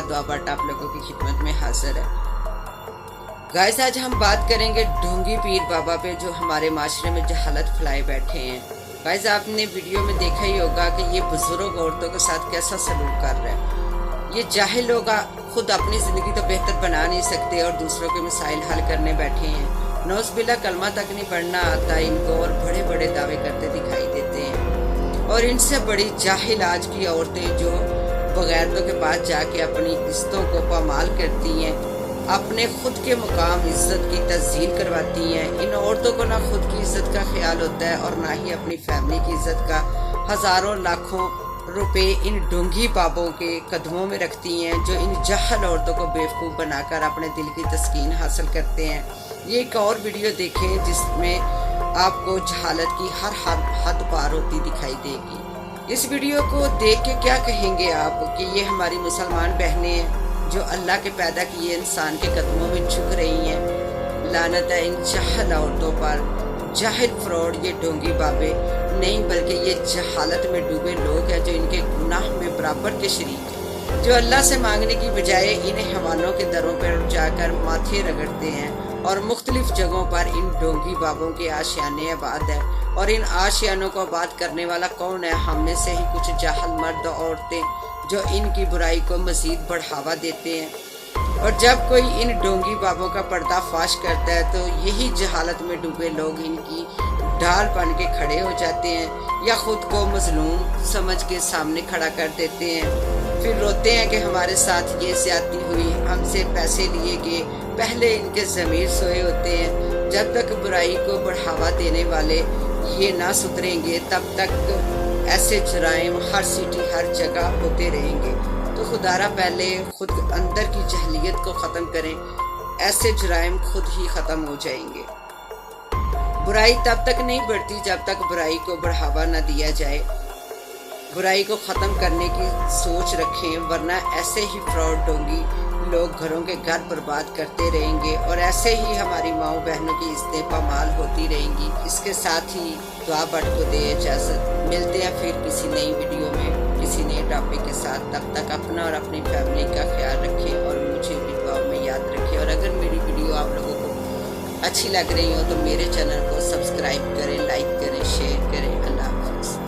दुआ भट्ट आप लोगों की खिदमत में हाजिर है। गाइस, आज हम बात करेंगे ढोंगी पीर बाबा पे जो हमारे माशरे में जहालत फैलाए बैठे हैं। गाइस, आपने वीडियो में देखा ही होगा कि ये बुजुर्ग औरतों के साथ कैसा सलूक कर रहे हैं। ये जाहिल लोग खुद अपनी ज़िंदगी तो बेहतर बना नहीं सकते और दूसरों के मसाइल हल करने बैठे हैं। नौज़बिल्ला कलमा तक नहीं पढ़ना आता इनको और बड़े बड़े दावे करते दिखाई देते हैं। और इनसे बड़ी जाहिल आज की औरतें जो बगैरतों के पास जाके अपनी इज्जतों को पामाल करती हैं, अपने खुद के मुकाम इज्जत की तज़हील करवाती हैं। इन औरतों को ना खुद की इज्जत का ख्याल होता है और ना ही अपनी फैमिली की इज्जत का। हज़ारों लाखों रुपए इन ढोंगी बाबों के कदमों में रखती हैं जो इन जाहल औरतों को बेवकूफ़ बनाकर अपने दिल की तस्कीन हासिल करते हैं। ये एक और वीडियो देखें जिसमें आपको जहालत की हर हद पार होती दिखाई देगी। इस वीडियो को देख के क्या कहेंगे आप कि ये हमारी मुसलमान बहनें हैं जो अल्लाह के पैदा किए इंसान के कदमों में झुक रही हैं। लानत है इन जाहल औरतों पर। जाहिल फ्रॉड ये ढोंगी बाबे नहीं बल्कि ये जहालत में डूबे लोग हैं जो इनके गुनाह में बराबर के शरीक हैं, जो अल्लाह से मांगने की बजाय इन्हें हवालों के दरों पर जाकर माथे रगड़ते हैं और मुख्तलिफ जगहों पर इन ढोंगी बाबों के आशियाने आबाद है। और इन आशियानों को आबाद करने वाला कौन है? हम में से ही कुछ जाहल मर्द औरतें जो इनकी बुराई को मज़ीद बढ़ावा देते हैं। और जब कोई इन ढोंगी बाबों का पर्दाफाश करता है तो यही जहालत में डूबे लोग इनकी ढाल बन के खड़े हो जाते हैं या खुद को मजलूम समझ के सामने खड़ा कर देते हैं। फिर रोते हैं कि हमारे साथ ये ज्यादती हुई, हमसे पैसे लिए गए। पहले इनके ज़मीर सोए होते हैं। जब तक बुराई को बढ़ावा देने वाले ये ना सुधरेंगे तब तक ऐसे जुराइम हर सिटी हर जगह होते रहेंगे। तो खुदारा पहले खुद अंदर की जहलियत को ख़त्म करें, ऐसे जुराइम खुद ही ख़त्म हो जाएंगे। बुराई तब तक नहीं बढ़ती जब तक बुराई को बढ़ावा न दिया जाए। बुराई को ख़त्म करने की सोच रखें, वरना ऐसे ही फ्रॉड ढोंगी लोग घरों के घर बर्बाद करते रहेंगे और ऐसे ही हमारी माओ बहनों की इज्जतें पामाल होती रहेंगी। इसके साथ ही दुआ भट्ट को दे इजाज़त। मिलते हैं फिर किसी नई वीडियो में किसी नए टॉपिक के साथ। तब तक अपना और अपनी फैमिली का ख्याल रखें और मुझे भी दुआ में याद रखें। और अगर मेरी वीडियो आप लोगों को अच्छी लग रही हो तो मेरे चैनल को सब्सक्राइब करें, लाइक करें, शेयर करें। अल्लाह हाफ़िज़।